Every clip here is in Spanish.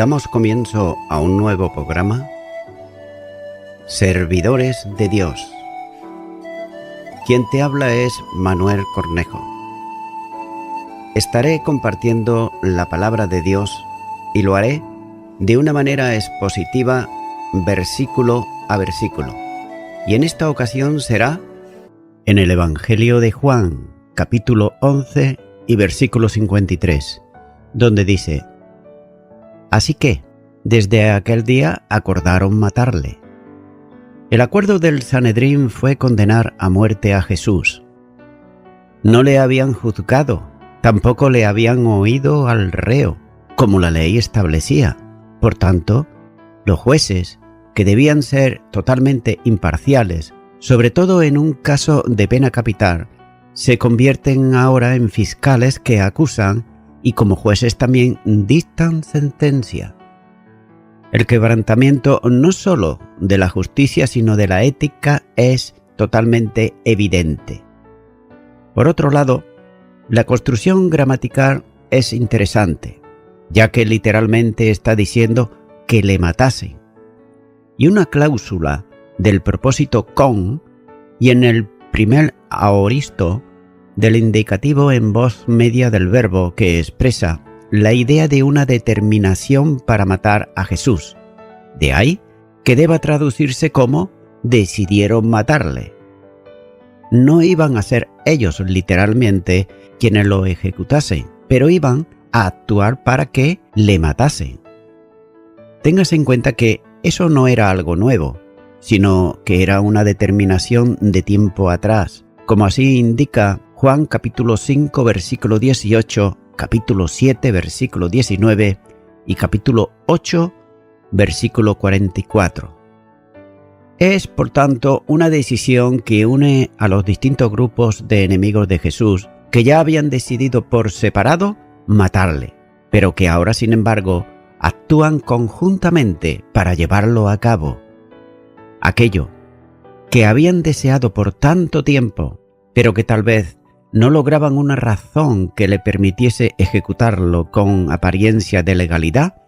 Damos comienzo a un nuevo programa, Servidores de Dios. Quien te habla es Manuel Cornejo. Estaré compartiendo la palabra de Dios y lo haré de una manera expositiva, versículo a versículo. Y en esta ocasión será en el Evangelio de Juan, capítulo 11 y versículo 53, donde dice: Así que, desde aquel día acordaron matarle. El acuerdo del Sanedrín fue condenar a muerte a Jesús. No le habían juzgado, tampoco le habían oído al reo, como la ley establecía. Por tanto, los jueces, que debían ser totalmente imparciales, sobre todo en un caso de pena capital, se convierten ahora en fiscales que acusan y como jueces también dictan sentencia. El quebrantamiento no solo de la justicia sino de la ética es totalmente evidente. Por otro lado, la construcción gramatical es interesante, ya que literalmente está diciendo que le matasen. Y una cláusula del propósito con y en el primer aoristo del indicativo en voz media del verbo que expresa la idea de una determinación para matar a Jesús. De ahí que deba traducirse como decidieron matarle. No iban a ser ellos literalmente quienes lo ejecutasen, pero iban a actuar para que le matasen. Téngase en cuenta que eso no era algo nuevo, sino que era una determinación de tiempo atrás, como así indica Juan capítulo 5 versículo 18, capítulo 7 versículo 19 y capítulo 8 versículo 44. Es, por tanto, una decisión que une a los distintos grupos de enemigos de Jesús que ya habían decidido por separado matarle, pero que ahora, sin embargo, actúan conjuntamente para llevarlo a cabo. Aquello que habían deseado por tanto tiempo, pero que tal vez no lograban una razón que le permitiese ejecutarlo con apariencia de legalidad,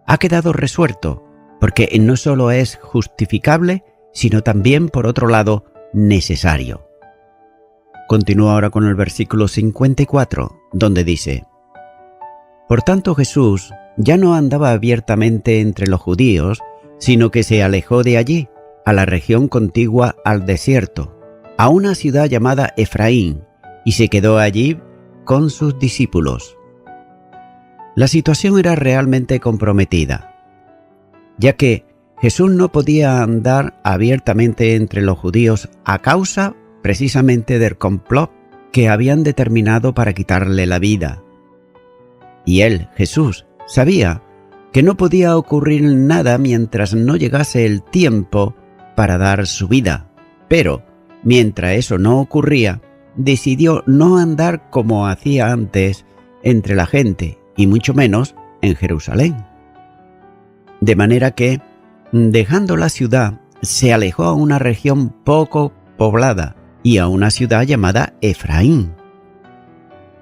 ha quedado resuelto, porque no solo es justificable, sino también, por otro lado, necesario. Continúa ahora con el versículo 54, donde dice: Por tanto Jesús ya no andaba abiertamente entre los judíos, sino que se alejó de allí, a la región contigua al desierto, a una ciudad llamada Efraín, y se quedó allí con sus discípulos. La situación era realmente comprometida, ya que Jesús no podía andar abiertamente entre los judíos a causa precisamente del complot que habían determinado para quitarle la vida. Y él, Jesús, sabía que no podía ocurrir nada mientras no llegase el tiempo para dar su vida, pero mientras eso no ocurría, decidió no andar como hacía antes entre la gente, y mucho menos en Jerusalén. De manera que, dejando la ciudad, se alejó a una región poco poblada y a una ciudad llamada Efraín.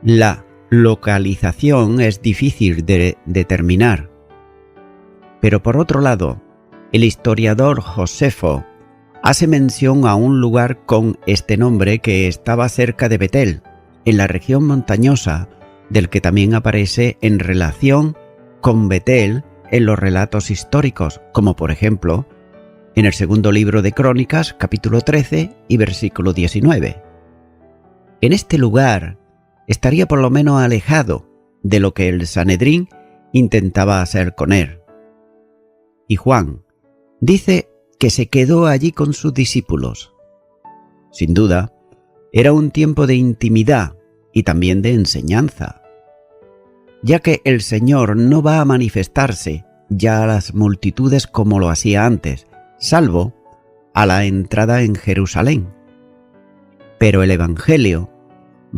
La localización es difícil de determinar, pero por otro lado, el historiador Josefo hace mención a un lugar con este nombre que estaba cerca de Betel, en la región montañosa, del que también aparece en relación con Betel en los relatos históricos, como por ejemplo en el segundo libro de Crónicas, capítulo 13 y versículo 19. En este lugar estaría por lo menos alejado de lo que el Sanedrín intentaba hacer con él. Y Juan dice que se quedó allí con sus discípulos. Sin duda, era un tiempo de intimidad y también de enseñanza, ya que el Señor no va a manifestarse ya a las multitudes como lo hacía antes, salvo a la entrada en Jerusalén. Pero el Evangelio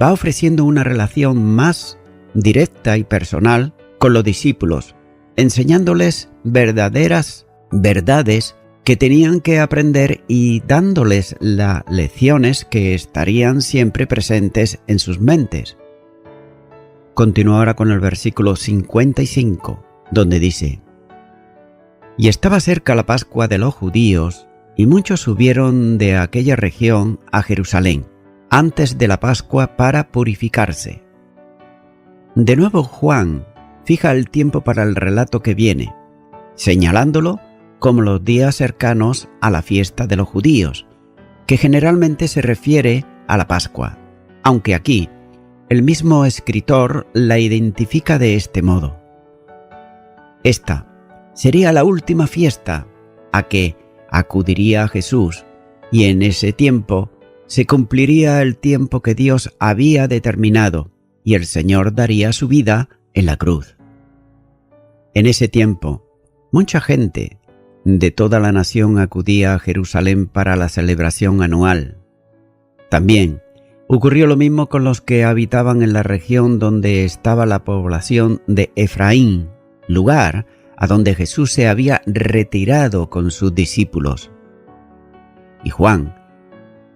va ofreciendo una relación más directa y personal con los discípulos, enseñándoles verdaderas verdades que tenían que aprender y dándoles las lecciones que estarían siempre presentes en sus mentes. Continúa ahora con el versículo 55, donde dice: Y estaba cerca la Pascua de los judíos, y muchos subieron de aquella región a Jerusalén, antes de la Pascua para purificarse. De nuevo Juan fija el tiempo para el relato que viene, señalándolo como los días cercanos a la fiesta de los judíos, que generalmente se refiere a la Pascua, aunque aquí el mismo escritor la identifica de este modo. Esta sería la última fiesta a que acudiría Jesús, y en ese tiempo se cumpliría el tiempo que Dios había determinado, y el Señor daría su vida en la cruz. En ese tiempo, mucha gente de toda la nación acudía a Jerusalén para la celebración anual. También ocurrió lo mismo con los que habitaban en la región donde estaba la población de Efraín, lugar a donde Jesús se había retirado con sus discípulos. Y Juan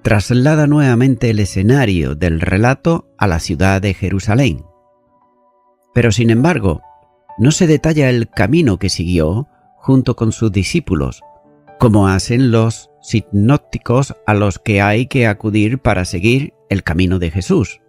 traslada nuevamente el escenario del relato a la ciudad de Jerusalén. Pero sin embargo, no se detalla el camino que siguió junto con sus discípulos, como hacen los sinópticos a los que hay que acudir para seguir el camino de Jesús.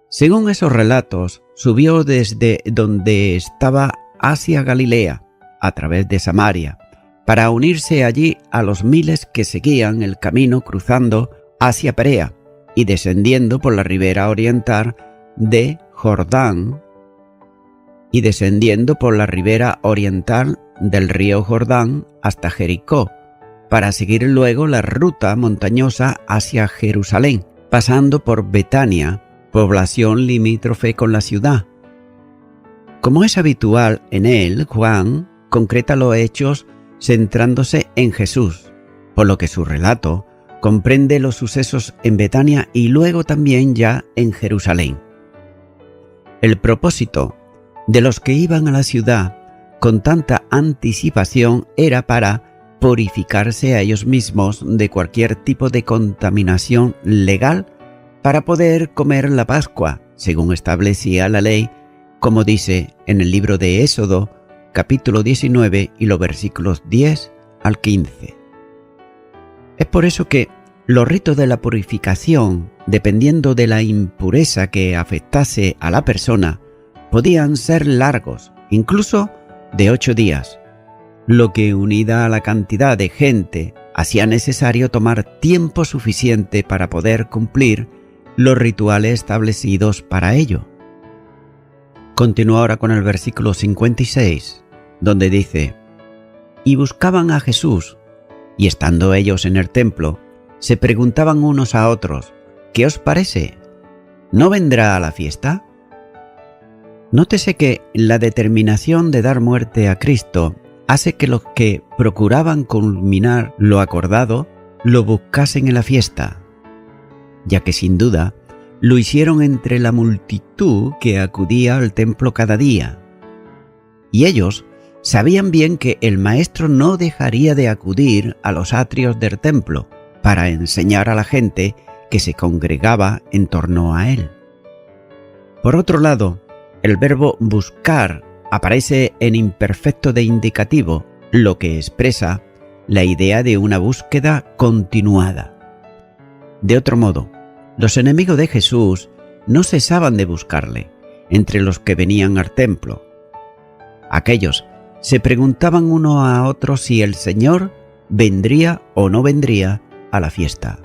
Según esos relatos, subió desde donde estaba hacia Galilea, a través de Samaria, para unirse allí a los miles que seguían el camino cruzando hacia Perea y descendiendo por la ribera oriental de Jordán del río Jordán hasta Jericó, para seguir luego la ruta montañosa hacia Jerusalén, pasando por Betania, población limítrofe con la ciudad. Como es habitual en él, Juan concreta los hechos centrándose en Jesús, por lo que su relato comprende los sucesos en Betania y luego también ya en Jerusalén. El propósito de los que iban a la ciudad con tanta anticipación era para purificarse a ellos mismos de cualquier tipo de contaminación legal para poder comer la Pascua, según establecía la ley, como dice en el libro de Éxodo, capítulo 19 y los versículos 10 al 15. Es por eso que los ritos de la purificación, dependiendo de la impureza que afectase a la persona, podían ser largos, incluso de 8 días, lo que unida a la cantidad de gente hacía necesario tomar tiempo suficiente para poder cumplir los rituales establecidos para ello. Continúa ahora con el versículo 56, donde dice: Y buscaban a Jesús, y estando ellos en el templo, se preguntaban unos a otros: ¿Qué os parece? ¿No vendrá a la fiesta? Nótese que la determinación de dar muerte a Cristo hace que los que procuraban culminar lo acordado lo buscasen en la fiesta, ya que sin duda lo hicieron entre la multitud que acudía al templo cada día. Y ellos sabían bien que el Maestro no dejaría de acudir a los atrios del templo para enseñar a la gente que se congregaba en torno a él. Por otro lado, el verbo buscar aparece en imperfecto de indicativo, lo que expresa la idea de una búsqueda continuada. De otro modo, los enemigos de Jesús no cesaban de buscarle entre los que venían al templo. Aquellos se preguntaban uno a otro si el Señor vendría o no vendría a la fiesta.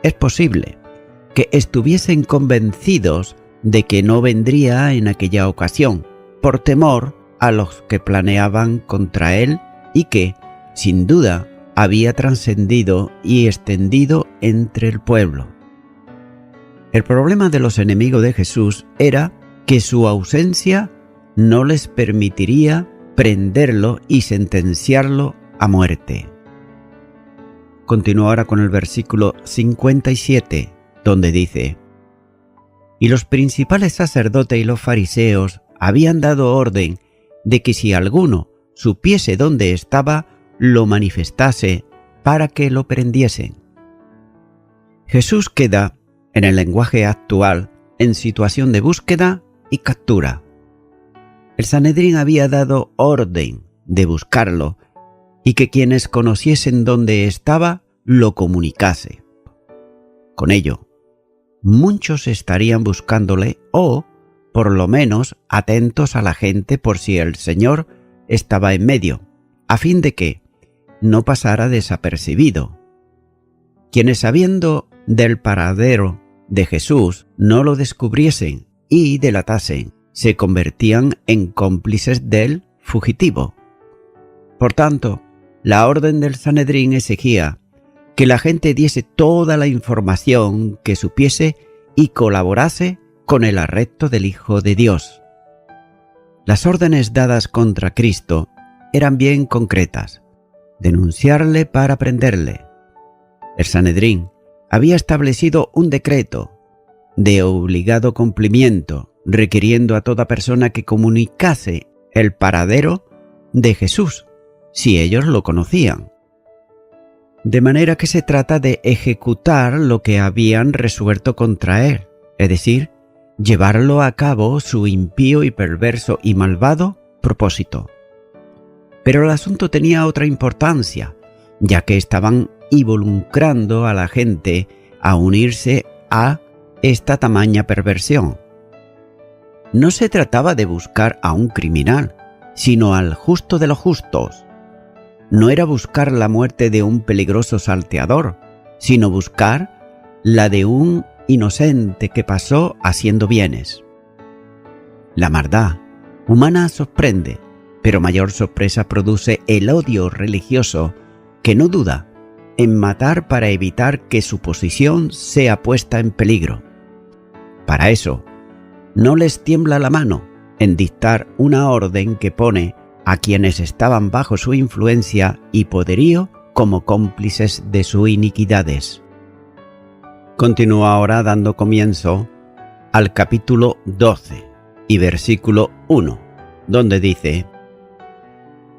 Es posible que estuviesen convencidos de que no vendría en aquella ocasión, por temor a los que planeaban contra él y que, sin duda, había trascendido y extendido entre el pueblo. El problema de los enemigos de Jesús era que su ausencia no les permitiría prenderlo y sentenciarlo a muerte. Continúa ahora con el versículo 57, donde dice: Y los principales sacerdotes y los fariseos habían dado orden de que si alguno supiese dónde estaba, lo manifestase para que lo prendiesen. Jesús queda, en el lenguaje actual, en situación de búsqueda y captura. El Sanedrín había dado orden de buscarlo y que quienes conociesen dónde estaba, lo comunicase. Con ello, muchos estarían buscándole o, por lo menos, atentos a la gente por si el Señor estaba en medio, a fin de que no pasara desapercibido. Quienes sabiendo del paradero de Jesús no lo descubriesen y delatasen, se convertían en cómplices del fugitivo. Por tanto, la orden del Sanedrín exigía que la gente diese toda la información que supiese y colaborase con el arresto del Hijo de Dios. Las órdenes dadas contra Cristo eran bien concretas: denunciarle para prenderle. El Sanedrín había establecido un decreto de obligado cumplimiento, requiriendo a toda persona que comunicase el paradero de Jesús, si ellos lo conocían. De manera que se trata de ejecutar lo que habían resuelto contra él, es decir, llevarlo a cabo su impío y perverso y malvado propósito. Pero el asunto tenía otra importancia, ya que estaban involucrando a la gente a unirse a esta tamaña perversión. No se trataba de buscar a un criminal, sino al justo de los justos. No era buscar la muerte de un peligroso salteador, sino buscar la de un inocente que pasó haciendo bienes. La maldad humana sorprende, pero mayor sorpresa produce el odio religioso que no duda en matar para evitar que su posición sea puesta en peligro. Para eso, no les tiembla la mano en dictar una orden que pone a quienes estaban bajo su influencia y poderío como cómplices de sus iniquidades. Continúa ahora dando comienzo al capítulo 12 y versículo 1, donde dice: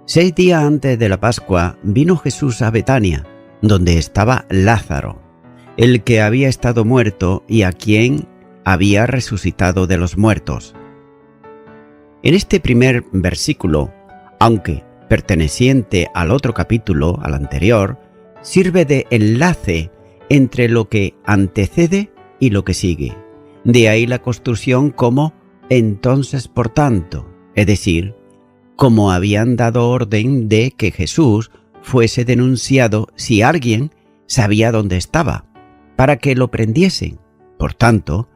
6 días antes de la Pascua vino Jesús a Betania, donde estaba Lázaro, el que había estado muerto y a quien había resucitado de los muertos. En este primer versículo, aunque perteneciente al otro capítulo, al anterior, sirve de enlace entre lo que antecede y lo que sigue. De ahí la construcción como entonces por tanto, es decir, como habían dado orden de que Jesús fuese denunciado si alguien sabía dónde estaba, para que lo prendiesen. Por tanto,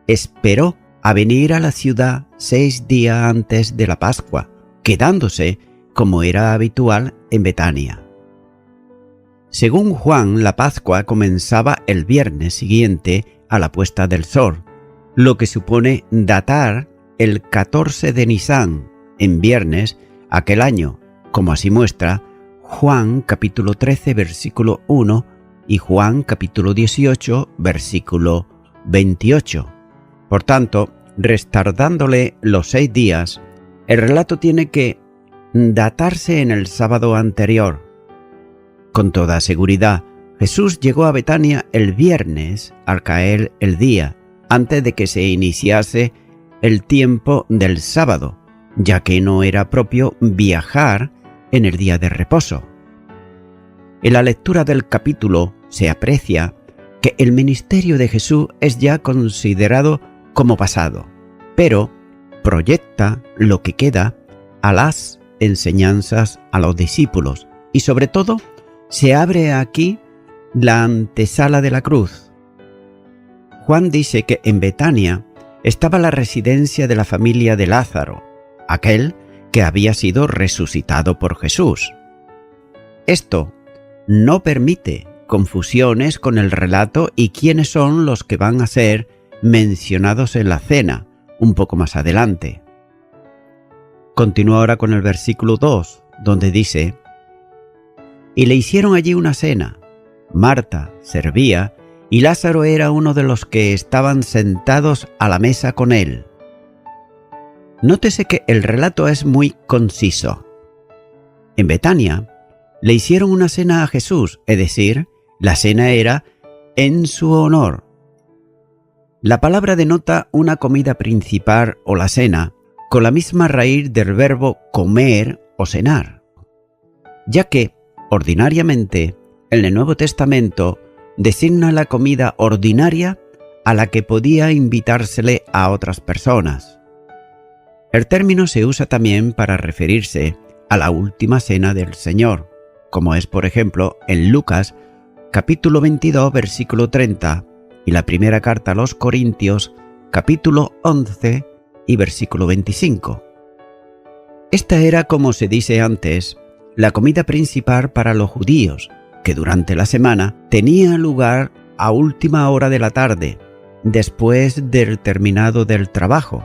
esperó a venir a la ciudad 6 días antes de la Pascua, quedándose, como era habitual, en Betania. Según Juan, la Pascua comenzaba el viernes siguiente a la puesta del sol, lo que supone datar el 14 de Nisán, en viernes, aquel año, como así muestra Juan capítulo 13, versículo 1 y Juan capítulo 18, versículo 28. Por tanto, restardándole los 6 días, el relato tiene que datarse en el sábado anterior. Con toda seguridad, Jesús llegó a Betania el viernes al caer el día, antes de que se iniciase el tiempo del sábado, ya que no era propio viajar en el día de reposo. En la lectura del capítulo se aprecia que el ministerio de Jesús es ya considerado como pasado, pero proyecta lo que queda a las enseñanzas a los discípulos y sobre todo se abre aquí la antesala de la cruz. Juan dice que en Betania estaba la residencia de la familia de Lázaro, aquel que había sido resucitado por Jesús. Esto no permite confusiones con el relato y quiénes son los que van a ser mencionados en la cena, un poco más adelante. Continúa ahora con el versículo 2, donde dice: y le hicieron allí una cena. Marta servía y Lázaro era uno de los que estaban sentados a la mesa con él. Nótese que el relato es muy conciso. En Betania le hicieron una cena a Jesús, es decir, la cena era en su honor. La palabra denota una comida principal o la cena, con la misma raíz del verbo comer o cenar, ya que, ordinariamente, en el Nuevo Testamento designa la comida ordinaria a la que podía invitársele a otras personas. El término se usa también para referirse a la última cena del Señor, como es por ejemplo en Lucas capítulo 22 versículo 30 y la primera carta a los Corintios capítulo 11 y versículo 25. Esta era, como se dice antes, la comida principal para los judíos, que durante la semana tenía lugar a última hora de la tarde, después del terminado del trabajo.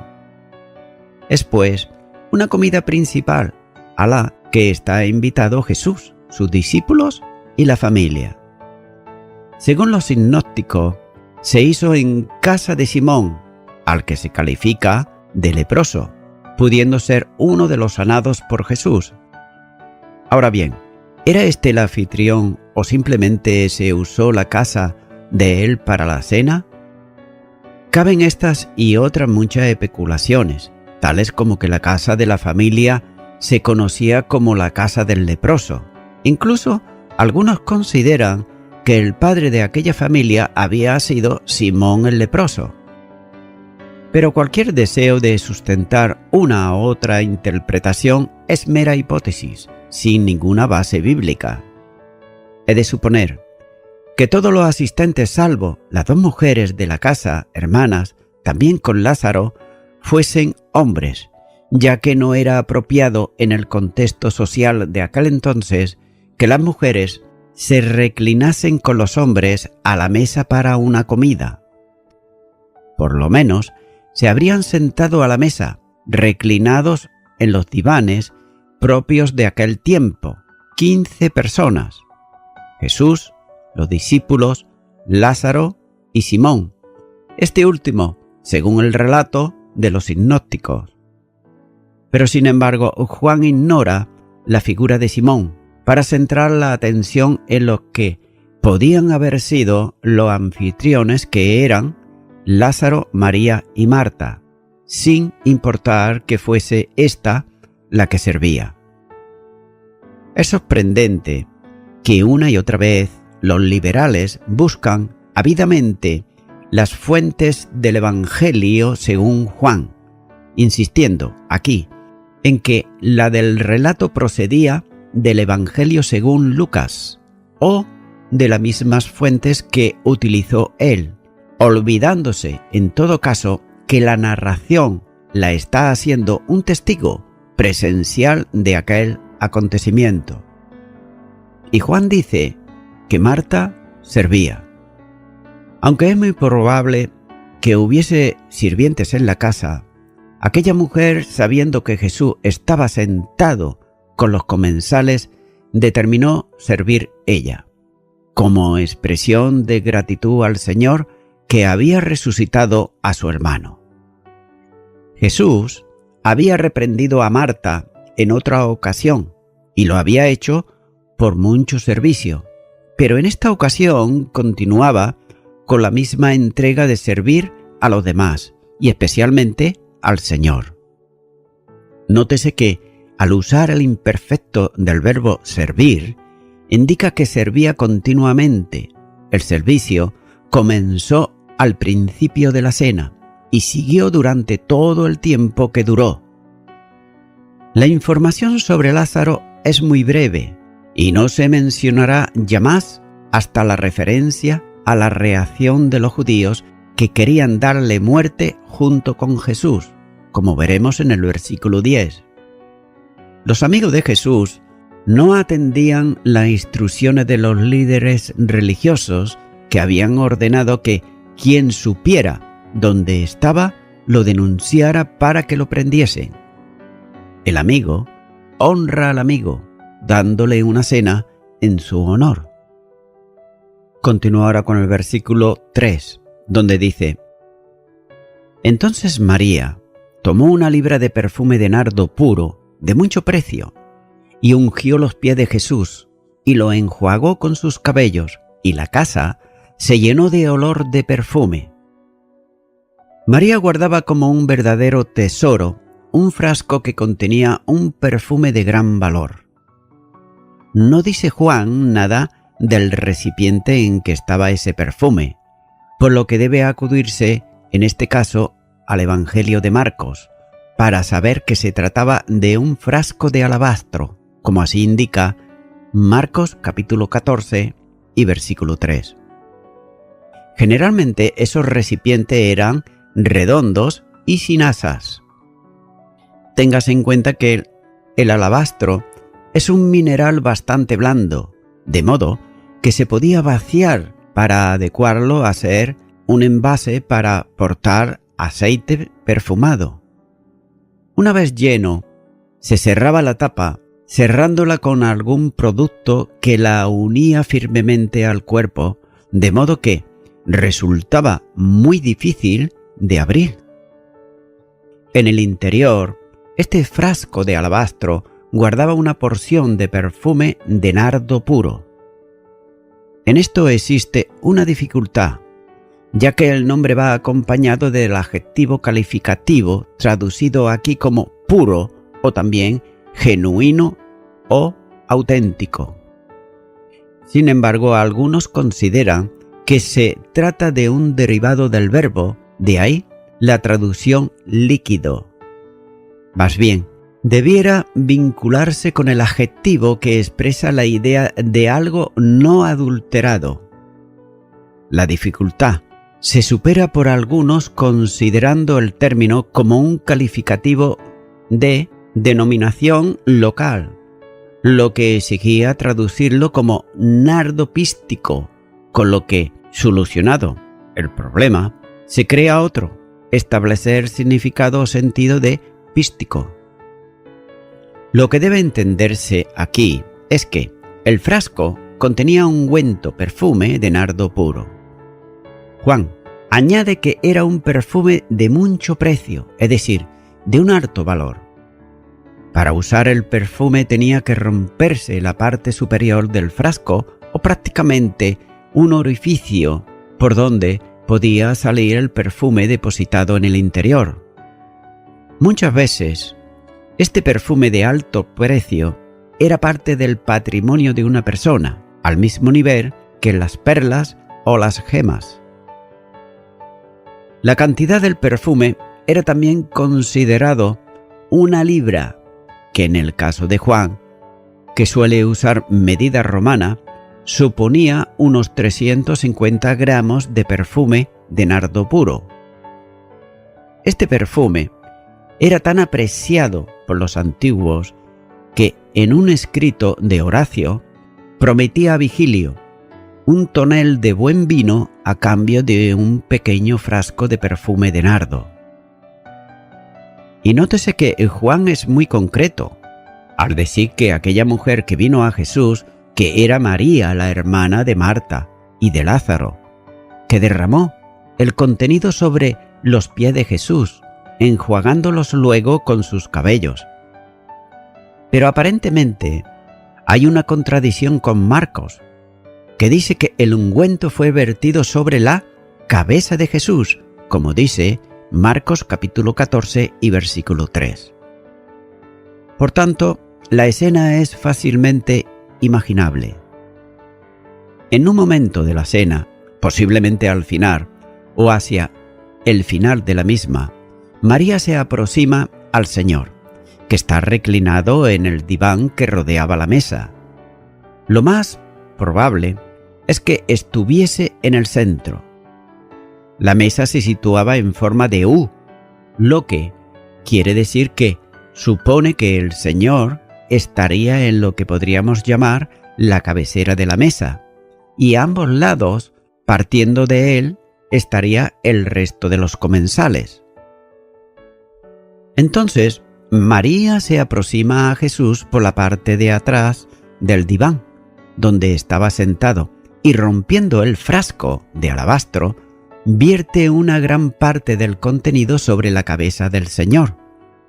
Es pues una comida principal a la que está invitado Jesús, sus discípulos y la familia. Según los sinópticos, se hizo en casa de Simón, al que se califica de leproso, pudiendo ser uno de los sanados por Jesús. Ahora bien, ¿era este el anfitrión o simplemente se usó la casa de él para la cena? Caben estas y otras muchas especulaciones, tales como que la casa de la familia se conocía como la casa del leproso. Incluso algunos consideran que el padre de aquella familia había sido Simón el leproso. Pero cualquier deseo de sustentar una u otra interpretación es mera hipótesis, sin ninguna base bíblica. He de suponer que todos los asistentes, salvo las dos mujeres de la casa, hermanas, también con Lázaro, fuesen hombres, ya que no era apropiado en el contexto social de aquel entonces que las mujeres se reclinasen con los hombres a la mesa para una comida. Por lo menos, se habrían sentado a la mesa, reclinados en los divanes propios de aquel tiempo, 15 personas: Jesús, los discípulos, Lázaro y Simón, este último, según el relato de los sinópticos. Pero sin embargo, Juan ignora la figura de Simón para centrar la atención en lo que podían haber sido los anfitriones, que eran Lázaro, María y Marta, sin importar que fuese ésta la que servía. Es sorprendente que una y otra vez los liberales buscan ávidamente las fuentes del Evangelio según Juan, insistiendo aquí en que la del relato procedía del Evangelio según Lucas o de las mismas fuentes que utilizó él, olvidándose en todo caso que la narración la está haciendo un testigo presencial de aquel acontecimiento. Y Juan dice que Marta servía. Aunque es muy probable que hubiese sirvientes en la casa, aquella mujer, sabiendo que Jesús estaba sentado con los comensales, determinó servir ella, como expresión de gratitud al Señor que había resucitado a su hermano. Jesús había reprendido a Marta en otra ocasión y lo había hecho por mucho servicio, pero en esta ocasión continuaba con la misma entrega de servir a los demás y especialmente al Señor. Nótese que, al usar el imperfecto del verbo servir, indica que servía continuamente. El servicio comenzó al principio de la cena y siguió durante todo el tiempo que duró. La información sobre Lázaro es muy breve y no se mencionará ya más hasta la referencia a la reacción de los judíos que querían darle muerte junto con Jesús, como veremos en el versículo 10. Los amigos de Jesús no atendían las instrucciones de los líderes religiosos que habían ordenado que quien supiera dónde estaba lo denunciara para que lo prendiesen. El amigo honra al amigo, dándole una cena en su honor. Continúa ahora con el versículo 3, donde dice: Entonces María tomó una libra de perfume de nardo puro, de mucho precio, y ungió los pies de Jesús, y lo enjuagó con sus cabellos, y la casa se llenó de olor de perfume. María guardaba como un verdadero tesoro un frasco que contenía un perfume de gran valor. No dice Juan nada del recipiente en que estaba ese perfume, por lo que debe acudirse, en este caso, al Evangelio de Marcos, para saber que se trataba de un frasco de alabastro, como así indica Marcos capítulo 14 y versículo 3. Generalmente esos recipientes eran redondos y sin asas. Téngase en cuenta que el alabastro es un mineral bastante blando, de modo que se podía vaciar para adecuarlo a ser un envase para portar aceite perfumado. Una vez lleno, se cerraba la tapa, cerrándola con algún producto que la unía firmemente al cuerpo, de modo que resultaba muy difícil de abrir. En el interior, este frasco de alabastro guardaba una porción de perfume de nardo puro. En esto existe una dificultad, ya que el nombre va acompañado del adjetivo calificativo traducido aquí como puro o también genuino o auténtico. Sin embargo, algunos consideran que se trata de un derivado del verbo, de ahí la traducción líquido. Más bien, debiera vincularse con el adjetivo que expresa la idea de algo no adulterado. La dificultad se supera por algunos considerando el término como un calificativo de denominación local, lo que exigía traducirlo como nardo pístico, con lo que, solucionado el problema, se crea otro, establecer significado o sentido de pístico. Lo que debe entenderse aquí es que el frasco contenía ungüento, perfume de nardo puro. Juan añade que era un perfume de mucho precio, es decir, de un alto valor. Para usar el perfume tenía que romperse la parte superior del frasco o prácticamente un orificio por donde podía salir el perfume depositado en el interior. Muchas veces, este perfume de alto precio era parte del patrimonio de una persona, al mismo nivel que las perlas o las gemas. La cantidad del perfume era también considerado una libra, que en el caso de Juan, que suele usar medida romana, suponía unos 350 gramos de perfume de nardo puro. Este perfume era tan apreciado por los antiguos que en un escrito de Horacio prometía a Vigilio un tonel de buen vino a cambio de un pequeño frasco de perfume de nardo. Y nótese que Juan es muy concreto al decir que aquella mujer que vino a Jesús, que era María, la hermana de Marta y de Lázaro, que derramó el contenido sobre los pies de Jesús, enjuagándolos luego con sus cabellos. Pero aparentemente hay una contradicción con Marcos, que dice que el ungüento fue vertido sobre la cabeza de Jesús, como dice Marcos capítulo 14 y versículo 3. Por tanto, la escena es fácilmente imaginable. En un momento de la cena, posiblemente al final o hacia el final de la misma, María se aproxima al Señor, que está reclinado en el diván que rodeaba la mesa. Lo más probable es que estuviese en el centro. La mesa se situaba en forma de U, lo que quiere decir que supone que el Señor estaría en lo que podríamos llamar la cabecera de la mesa, y a ambos lados, partiendo de él, estaría el resto de los comensales. Entonces, María se aproxima a Jesús por la parte de atrás del diván, donde estaba sentado, y rompiendo el frasco de alabastro, vierte una gran parte del contenido sobre la cabeza del Señor,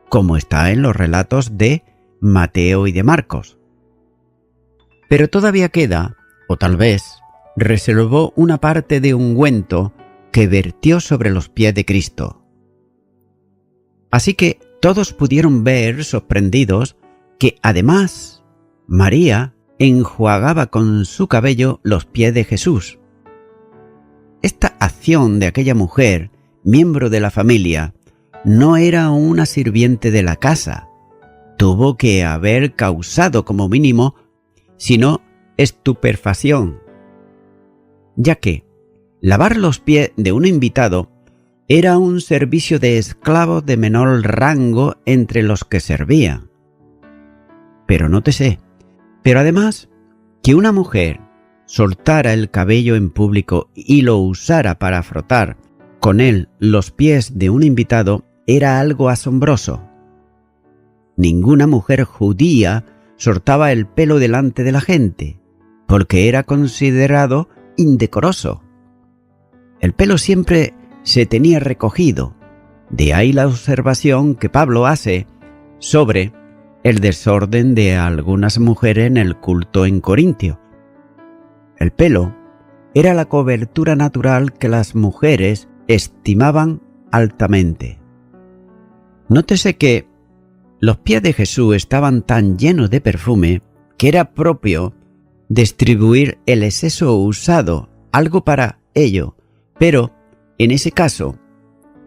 como está en los relatos de Mateo y de Marcos. Pero todavía queda, o tal vez, reservó una parte de ungüento que vertió sobre los pies de Cristo. Así que todos pudieron ver, sorprendidos, que además María enjuagaba con su cabello los pies de Jesús. Esta acción de aquella mujer, miembro de la familia, no era una sirviente de la casa. Tuvo que haber causado como mínimo, sino estupefacción, ya que lavar los pies de un invitado era un servicio de esclavos de menor rango entre los que servía. Pero nótese, pero además que una mujer soltara el cabello en público y lo usara para frotar con él los pies de un invitado era algo asombroso. Ninguna mujer judía soltaba el pelo delante de la gente, porque era considerado indecoroso. El pelo siempre se tenía recogido, de ahí la observación que Pablo hace sobre el desorden de algunas mujeres en el culto en Corintio. El pelo era la cobertura natural que las mujeres estimaban altamente. Nótese que los pies de Jesús estaban tan llenos de perfume que era propio distribuir el exceso usado, algo para ello, pero en ese caso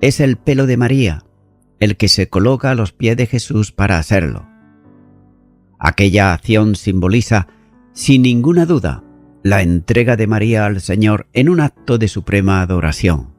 es el pelo de María el que se coloca a los pies de Jesús para hacerlo. Aquella acción simboliza, sin ninguna duda, la entrega de María al Señor en un acto de suprema adoración.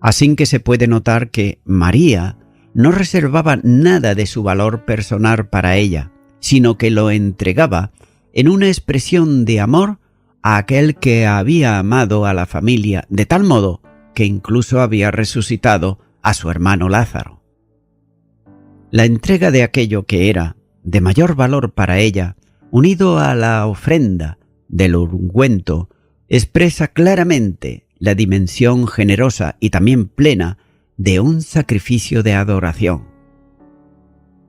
Así que se puede notar que María no reservaba nada de su valor personal para ella, sino que lo entregaba en una expresión de amor a aquel que había amado a la familia de tal modo que incluso había resucitado a su hermano Lázaro. La entrega de aquello que era de mayor valor para ella, unido a la ofrenda del ungüento, expresa claramente la dimensión generosa y también plena de un sacrificio de adoración.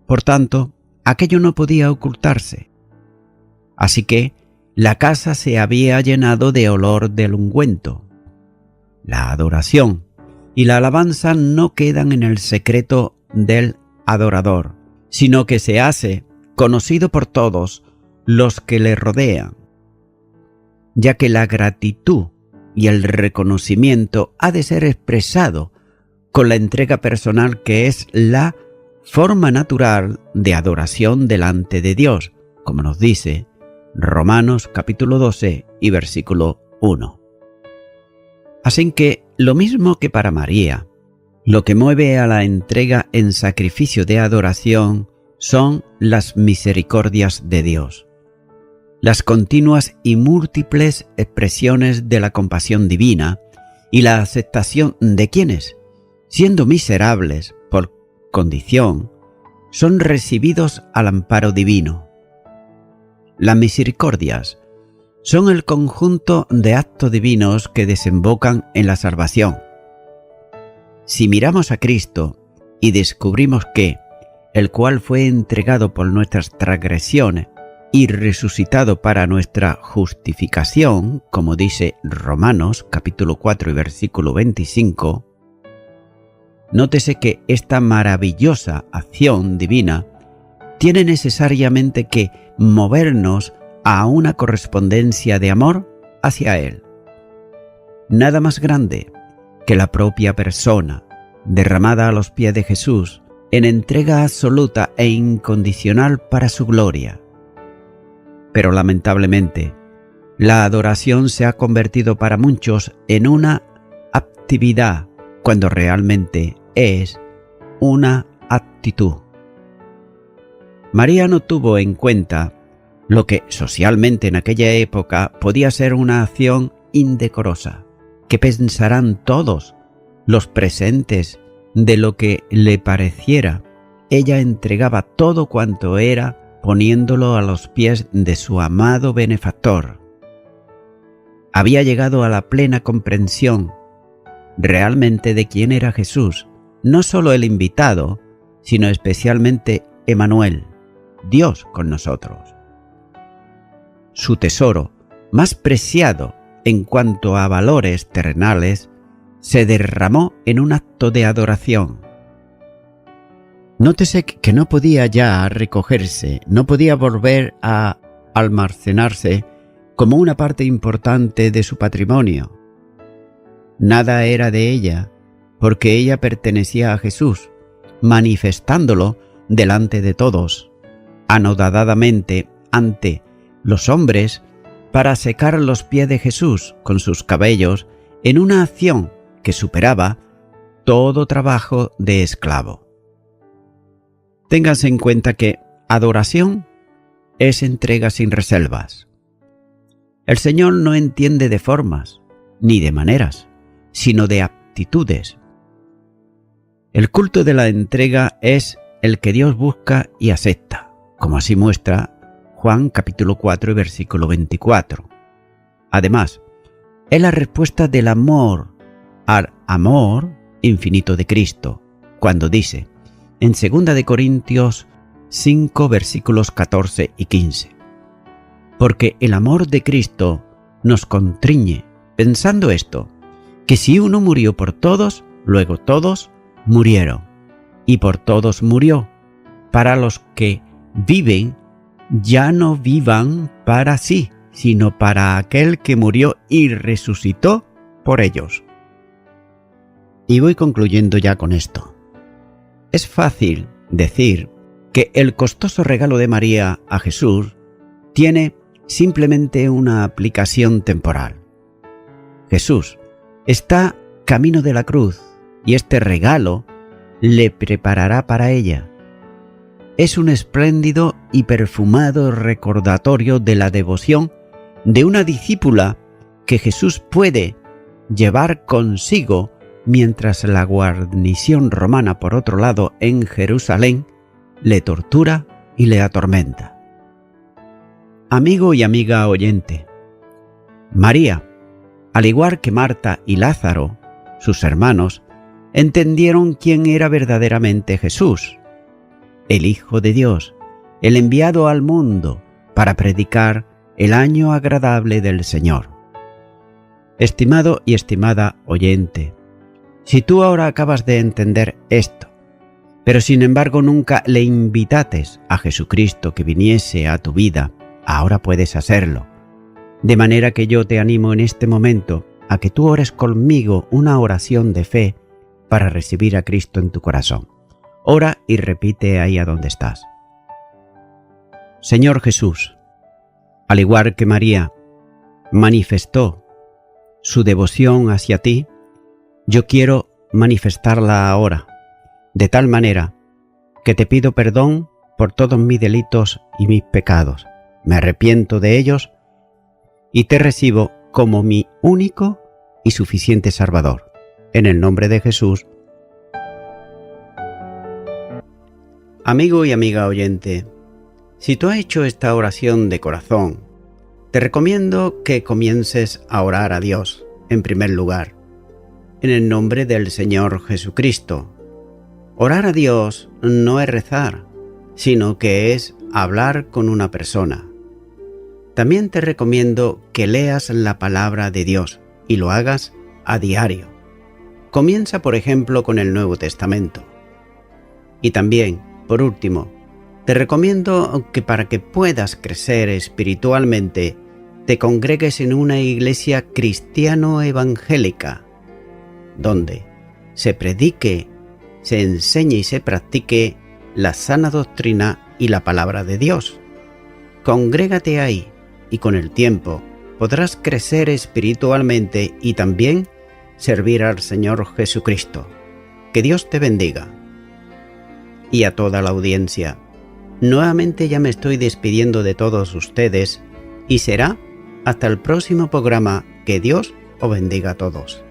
Por tanto, aquello no podía ocultarse. Así que la casa se había llenado de olor del ungüento. La adoración y la alabanza no quedan en el secreto del adorador, sino que se hace conocido por todos los que le rodean, ya que la gratitud y el reconocimiento ha de ser expresado con la entrega personal que es la forma natural de adoración delante de Dios, como nos dice Romanos capítulo 12 y versículo 1. Así que lo mismo que para María, lo que mueve a la entrega en sacrificio de adoración son las misericordias de Dios, las continuas y múltiples expresiones de la compasión divina y la aceptación de quienes, siendo miserables por condición, son recibidos al amparo divino. Las misericordias son el conjunto de actos divinos que desembocan en la salvación. Si miramos a Cristo y descubrimos que, el cual fue entregado por nuestras transgresiones y resucitado para nuestra justificación, como dice Romanos capítulo 4 y versículo 25, nótese que esta maravillosa acción divina tiene necesariamente que movernos a una correspondencia de amor hacia Él. Nada más grande que la propia persona, derramada a los pies de Jesús, en entrega absoluta e incondicional para su gloria. Pero lamentablemente, la adoración se ha convertido para muchos en una actividad cuando realmente es una actitud. María no tuvo en cuenta lo que socialmente en aquella época podía ser una acción indecorosa. ¿Qué pensarán todos los presentes de lo que le pareciera? Ella entregaba todo cuanto era, poniéndolo a los pies de su amado benefactor. había llegado a la plena comprensión realmente de quién era Jesús, no solo el invitado, sino especialmente Emmanuel, Dios con nosotros. Su tesoro, más preciado en cuanto a valores terrenales, se derramó en un acto de adoración. Nótese que no podía ya recogerse, no podía volver a almacenarse como una parte importante de su patrimonio. Nada era de ella, porque ella pertenecía a Jesús, manifestándolo delante de todos, anodadamente ante los hombres, para secar los pies de Jesús con sus cabellos en una acción que superaba todo trabajo de esclavo. Ténganse en cuenta que adoración es entrega sin reservas. El Señor no entiende de formas ni de maneras, sino de aptitudes. El culto de la entrega es el que Dios busca y acepta, como así muestra Juan capítulo 4 y versículo 24. Además, es la respuesta del amor al amor infinito de Cristo, cuando dice en 2 de Corintios 5 versículos 14 y 15. Porque el amor de Cristo nos constriñe, pensando esto, que si uno murió por todos, luego todos murieron, y por todos murió, para los que viven, ya no vivan para sí, sino para aquel que murió y resucitó por ellos. Y voy concluyendo ya con esto. Es fácil decir que el costoso regalo de María a Jesús tiene simplemente una aplicación temporal. Jesús está camino de la cruz y este regalo le preparará para ella. Es un espléndido y perfumado recordatorio de la devoción de una discípula que Jesús puede llevar consigo mientras la guarnición romana, por otro lado, en Jerusalén, le tortura y le atormenta. Amigo y amiga oyente, María, al igual que Marta y Lázaro, sus hermanos, entendieron quién era verdaderamente Jesús, el Hijo de Dios, el enviado al mundo para predicar el año agradable del Señor. Estimado y estimada oyente, si tú ahora acabas de entender esto, pero sin embargo nunca le invitates a Jesucristo que viniese a tu vida, ahora puedes hacerlo. De manera que yo te animo en este momento a que tú ores conmigo una oración de fe para recibir a Cristo en tu corazón. Ora y repite ahí a donde estás. Señor Jesús, al igual que María manifestó su devoción hacia ti, yo quiero manifestarla ahora, de tal manera que te pido perdón por todos mis delitos y mis pecados. Me arrepiento de ellos y te recibo como mi único y suficiente Salvador. En el nombre de Jesús. Amigo y amiga oyente, si tú has hecho esta oración de corazón, te recomiendo que comiences a orar a Dios, en primer lugar, en el nombre del Señor Jesucristo. Orar a Dios no es rezar, sino que es hablar con una persona. También te recomiendo que leas la palabra de Dios y lo hagas a diario. Comienza, por ejemplo, con el Nuevo Testamento. Y también, por último, te recomiendo que para que puedas crecer espiritualmente, te congregues en una iglesia cristiano-evangélica, donde se predique, se enseñe y se practique la sana doctrina y la palabra de Dios. Congrégate ahí y con el tiempo podrás crecer espiritualmente y también servir al Señor Jesucristo. Que Dios te bendiga. Y a toda la audiencia, nuevamente ya me estoy despidiendo de todos ustedes y será hasta el próximo programa. Que Dios os bendiga a todos.